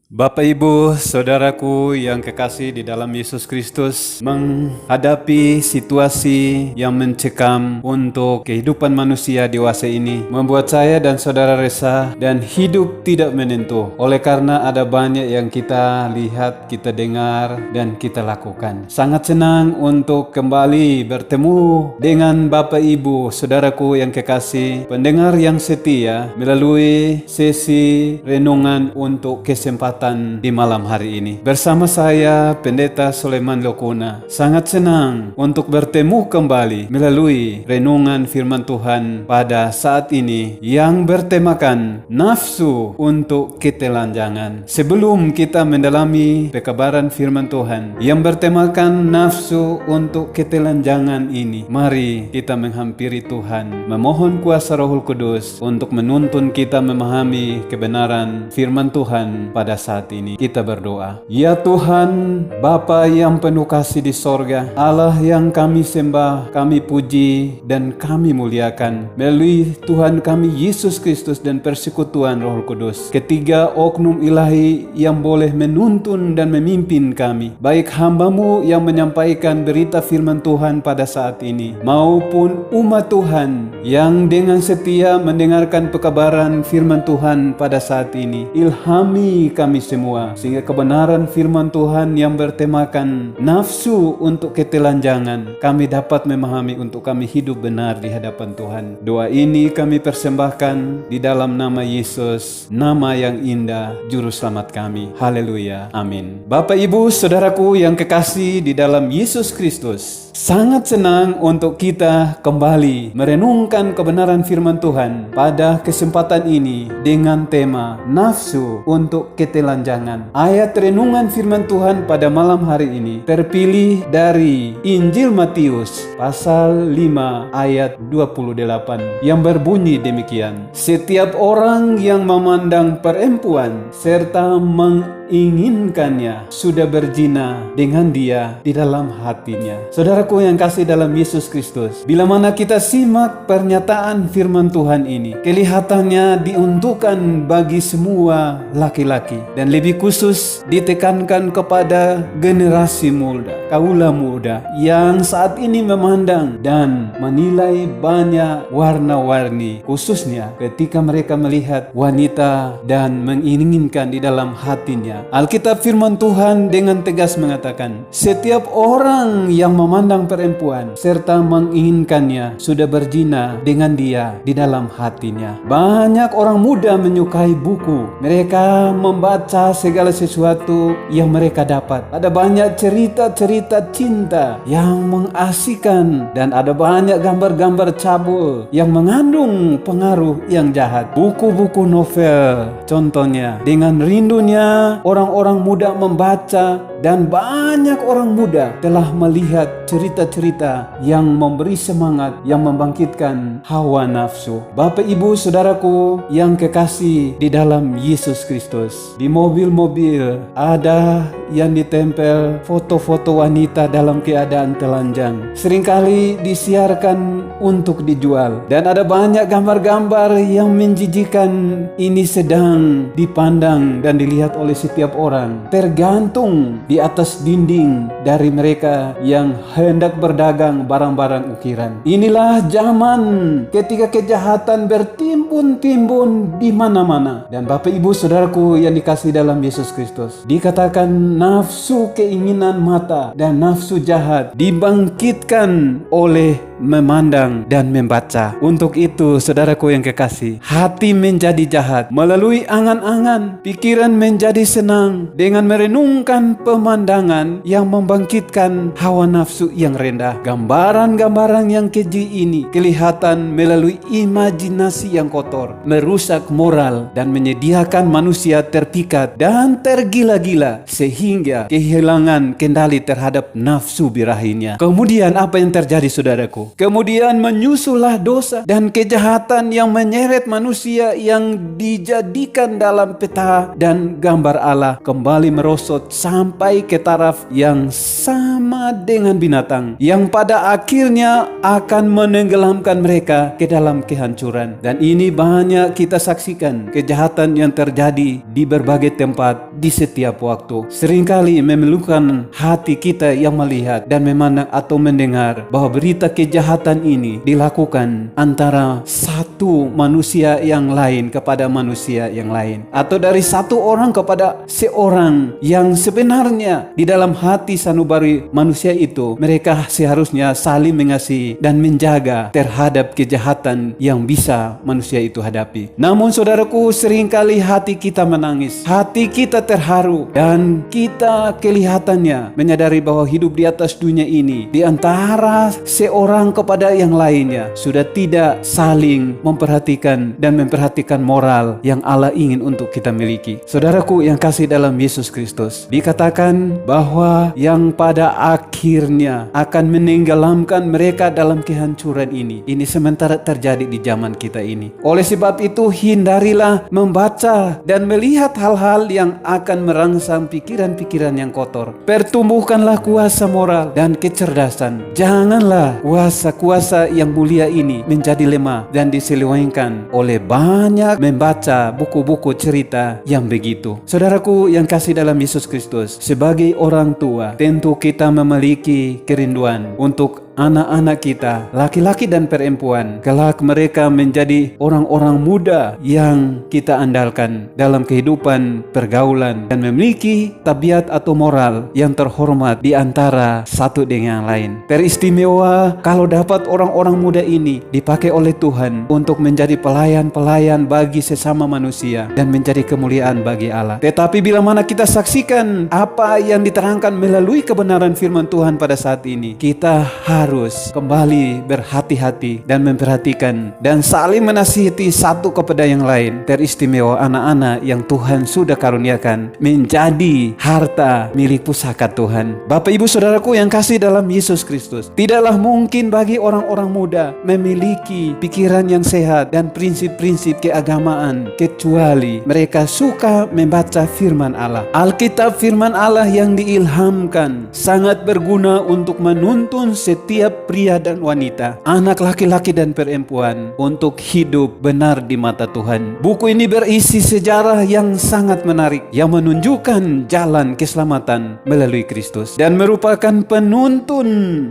Bapak, Ibu, Saudaraku yang kekasih di dalam Yesus Kristus, menghadapi situasi yang mencekam untuk kehidupan manusia dewasa ini membuat saya dan saudara resah dan hidup tidak menentu. Oleh karena ada banyak yang kita lihat, kita dengar, dan kita lakukan. Sangat senang untuk kembali bertemu dengan Bapak, Ibu, Saudaraku yang kekasih, pendengar yang setia melalui sesi renungan untuk kesempatan di malam hari ini. Bersama saya, Pendeta Soleman Lokuna, sangat senang untuk bertemu kembali melalui renungan firman Tuhan pada saat ini yang bertemakan nafsu untuk ketelanjangan. Sebelum kita mendalami pekabaran firman Tuhan yang bertemakan nafsu untuk ketelanjangan ini, mari kita menghampiri Tuhan, memohon kuasa Roh Kudus untuk menuntun kita memahami kebenaran firman Tuhan pada saat ini. Kita berdoa. Ya Tuhan, Bapa yang penuh kasih di sorga, Allah yang kami sembah, kami puji, dan kami muliakan melalui Tuhan kami Yesus Kristus dan persekutuan Roh Kudus, ketiga oknum ilahi yang boleh menuntun dan memimpin kami, baik hamba-Mu yang menyampaikan berita firman Tuhan pada saat ini, maupun umat Tuhan yang dengan setia mendengarkan pekabaran firman Tuhan pada saat ini. Ilhami kami semua, sehingga kebenaran firman Tuhan yang bertemakan nafsu untuk ketelanjangan, kami dapat memahami untuk kami hidup benar di hadapan Tuhan. Doa ini kami persembahkan di dalam nama Yesus, nama yang indah, Juru Selamat kami. Haleluya. Amin. Bapak, Ibu, Saudaraku yang kekasih di dalam Yesus Kristus, sangat senang untuk kita kembali merenungkan kebenaran firman Tuhan pada kesempatan ini dengan tema nafsu untuk ketelanjangan. Ayat renungan firman Tuhan pada malam hari ini terpilih dari Injil Matius pasal 5 ayat 28 yang berbunyi demikian. Setiap orang yang memandang perempuan serta menginginkannya sudah berzina dengan dia di dalam hatinya. Saudaraku yang kasih dalam Yesus Kristus, bila mana kita simak pernyataan firman Tuhan ini, kelihatannya diuntukkan bagi semua laki-laki, dan lebih khusus ditekankan kepada generasi muda, kaula muda yang saat ini memandang dan menilai banyak warna-warni, khususnya ketika mereka melihat wanita dan menginginkan di dalam hatinya. Alkitab firman Tuhan dengan tegas mengatakan, setiap orang yang memandang perempuan serta menginginkannya sudah berzina dengan dia di dalam hatinya. Banyak orang muda menyukai buku. Mereka membaca segala sesuatu yang mereka dapat. Ada banyak cerita-cerita cinta yang mengasihkan, dan ada banyak gambar-gambar cabul yang mengandung pengaruh yang jahat. Buku-buku novel contohnya, dengan rindunya orang-orang muda membaca, dan banyak orang muda telah melihat cerita-cerita yang memberi semangat, yang membangkitkan hawa nafsu. Bapak, Ibu, Saudaraku yang kekasih di dalam Yesus Kristus, di mobil-mobil ada yang ditempel foto-foto wanita dalam keadaan telanjang. Seringkali disiarkan untuk dijual, dan ada banyak gambar-gambar yang menjijikan. Ini sedang dipandang dan dilihat oleh setiap orang, tergantung di atas dinding dari mereka yang hendak berdagang barang-barang ukiran. Inilah zaman ketika kejahatan bertimbun-timbun di mana-mana. Dan Bapak, Ibu, Saudaraku yang dikasihi dalam Yesus Kristus, dikatakan nafsu keinginan mata dan nafsu jahat dibangkitkan oleh memandang dan membaca. Untuk itu, saudaraku yang kekasih, hati menjadi jahat melalui angan-angan, pikiran menjadi senang dengan merenungkan pemandangan yang membangkitkan hawa nafsu yang rendah. Gambaran-gambaran yang keji ini kelihatan melalui imajinasi yang kotor, merusak moral dan menyediakan manusia terpikat dan tergila-gila sehingga kehilangan kendali terhadap nafsu birahinya. Kemudian apa yang terjadi, saudaraku? itu. Kemudian menyusullah dosa dan kejahatan yang menyeret manusia yang dijadikan dalam peta dan gambar Allah kembali merosot sampai ke taraf yang sama dengan binatang, yang pada akhirnya akan menenggelamkan mereka ke dalam kehancuran. Dan ini banyak kita saksikan, kejahatan yang terjadi di berbagai tempat di setiap waktu. Seringkali memilukan hati kita yang melihat dan memandang atau mendengar bahwa berita kejahatan ini dilakukan antara satu manusia yang lain kepada manusia yang lain, atau dari satu orang kepada seorang yang sebenarnya di dalam hati sanubari manusia itu mereka seharusnya saling mengasihi dan menjaga terhadap kejahatan yang bisa manusia itu hadapi. Namun saudaraku, seringkali hati kita menangis, hati kita terharu, dan kita kelihatannya menyadari bahwa hidup di atas dunia ini di antara seorang kepada yang lainnya sudah tidak saling memperhatikan dan memperhatikan moral yang Allah ingin untuk kita miliki. Saudaraku yang kasih dalam Yesus Kristus, dikatakan bahwa yang pada akhirnya akan menenggelamkan mereka dalam kehancuran ini sementara terjadi di zaman kita ini. Oleh sebab itu, hindarilah membaca dan melihat hal-hal yang akan merangsang pikiran-pikiran yang kotor. Pertumbuhkanlah kuasa moral dan kecerdasan. Janganlah kuasa-kuasa yang mulia ini menjadi lemah dan diselewengkan oleh banyak membaca buku-buku cerita yang begitu. Saudaraku yang kasih dalam Yesus Kristus, sebagai orang tua tentu kita memiliki kerinduan untuk anak-anak kita, laki-laki dan perempuan, kelak mereka menjadi orang-orang muda yang kita andalkan dalam kehidupan pergaulan dan memiliki tabiat atau moral yang terhormat di antara satu dengan yang lain. Teristimewa kalau dapat orang-orang muda ini dipakai oleh Tuhan untuk menjadi pelayan-pelayan bagi sesama manusia dan menjadi kemuliaan bagi Allah. Tetapi bila mana kita saksikan apa yang diterangkan melalui kebenaran firman Tuhan pada saat ini, kita harus kembali berhati-hati dan memperhatikan dan saling menasihati satu kepada yang lain. Teristimewa anak-anak yang Tuhan sudah karuniakan menjadi harta milik pusaka Tuhan. Bapak Ibu Saudaraku yang kasih dalam Yesus Kristus, tidaklah mungkin bagi orang-orang muda memiliki pikiran yang sehat dan prinsip-prinsip keagamaan kecuali mereka suka membaca firman Allah. Alkitab firman Allah yang diilhamkan sangat berguna untuk menuntun setiap pria dan wanita, anak laki-laki dan perempuan untuk hidup benar di mata Tuhan. Buku ini berisi sejarah yang sangat menarik yang menunjukkan jalan keselamatan melalui Kristus dan merupakan penuntun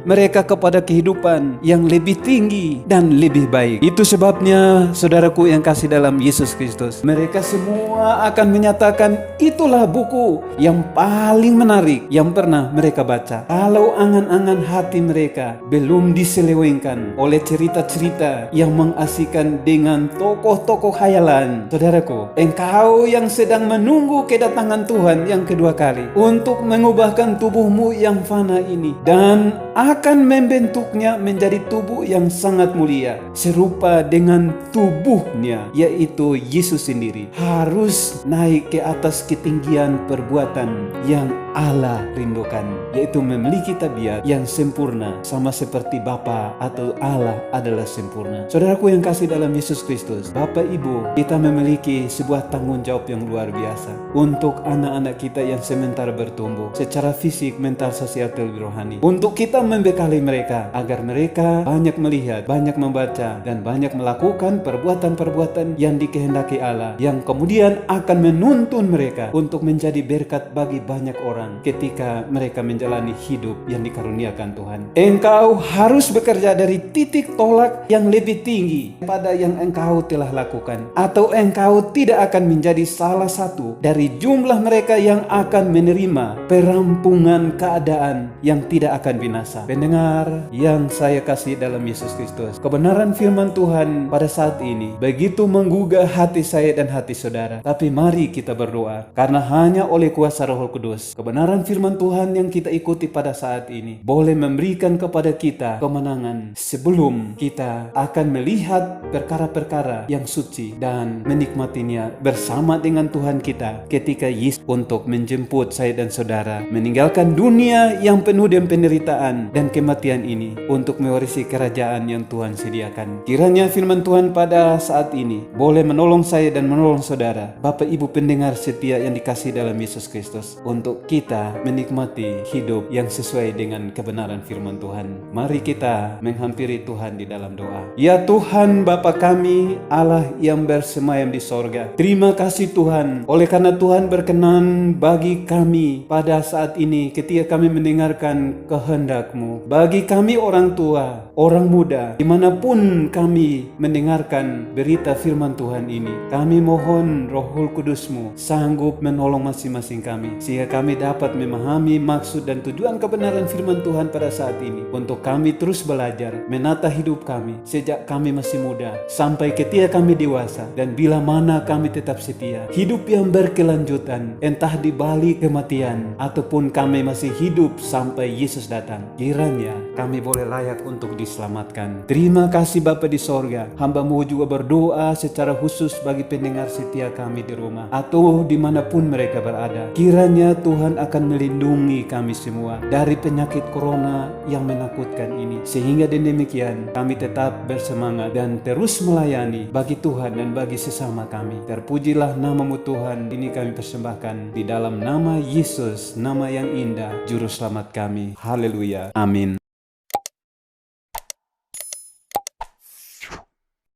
mereka kepada kehidupan yang lebih tinggi dan lebih baik. Itu sebabnya saudaraku yang kasih dalam Yesus Kristus, mereka semua akan menyatakan itulah buku yang paling menarik yang pernah mereka baca. Kalau angan-angan hati mereka belum diselewengkan oleh cerita-cerita yang mengasihkan dengan tokoh-tokoh khayalan, saudaraku, engkau yang sedang menunggu kedatangan Tuhan yang kedua kali untuk mengubahkan tubuhmu yang fana ini dan akan membentuknya menjadi tubuh yang sangat mulia serupa dengan tubuhnya, yaitu Yesus sendiri, harus naik ke atas ketinggian perbuatan yang Allah rindukan, yaitu memiliki tabiat yang sempurna sama seperti Bapa atau Allah adalah sempurna. Saudaraku yang kasih dalam Yesus Kristus, Bapak Ibu, kita memiliki sebuah tanggung jawab yang luar biasa untuk anak-anak kita yang sementara bertumbuh secara fisik, mental, sosial, dan rohani, untuk kita membekali mereka agar mereka banyak melihat, banyak membaca, dan banyak melakukan perbuatan-perbuatan yang dikehendaki Allah, yang kemudian akan menuntun mereka untuk menjadi berkat bagi banyak orang ketika mereka menjalani hidup yang dikaruniakan Tuhan. Engkau harus bekerja dari titik tolak yang lebih tinggi pada yang engkau telah lakukan, atau engkau tidak akan menjadi salah satu dari jumlah mereka yang akan menerima perampungan keadaan yang tidak akan binasa. Pendengar yang saya kasih dalam Yesus Kristus, kebenaran firman Tuhan pada saat ini begitu menggugah hati saya dan hati saudara. Tapi mari kita berdoa, karena hanya oleh kuasa Roh Kudus kebenaran firman Tuhan yang kita ikuti pada saat ini boleh memberikan kepada kepada kita kemenangan sebelum kita akan melihat perkara-perkara yang suci dan menikmatinya bersama dengan Tuhan kita ketika Yesus untuk menjemput saya dan saudara meninggalkan dunia yang penuh dengan penderitaan dan kematian ini untuk mewarisi kerajaan yang Tuhan sediakan. Kiranya firman Tuhan pada saat ini boleh menolong saya dan menolong saudara, Bapak Ibu pendengar setia yang dikasihi dalam Yesus Kristus, untuk kita menikmati hidup yang sesuai dengan kebenaran firman Tuhan. Mari kita menghampiri Tuhan di dalam doa. Ya Tuhan Bapa kami, Allah yang bersemayam di sorga, terima kasih Tuhan, oleh karena Tuhan berkenan bagi kami pada saat ini ketika kami mendengarkan kehendak-Mu. Bagi kami orang tua, orang muda, dimanapun kami mendengarkan berita firman Tuhan ini, kami mohon Roh Kudus-Mu sanggup menolong masing-masing kami, sehingga kami dapat memahami maksud dan tujuan kebenaran firman Tuhan pada saat ini, untuk kami terus belajar menata hidup kami sejak kami masih muda sampai ketika kami dewasa, dan bila mana kami tetap setia, hidup yang berkelanjutan, entah di balik kematian ataupun kami masih hidup sampai Yesus datang. Kiranya kami boleh layak untuk diselamatkan. Terima kasih Bapa di sorga. Hamba-Mu juga berdoa secara khusus bagi pendengar setia kami di rumah atau dimanapun mereka berada. Kiranya Tuhan akan melindungi kami semua dari penyakit corona yang menakutkan ini, sehingga dengan demikian kami tetap bersemangat dan terus melayani bagi Tuhan dan bagi sesama kami. Terpujilah nama-Mu Tuhan. Ini kami persembahkan di dalam nama Yesus, nama yang indah, Juru Selamat kami. Haleluya. Amin.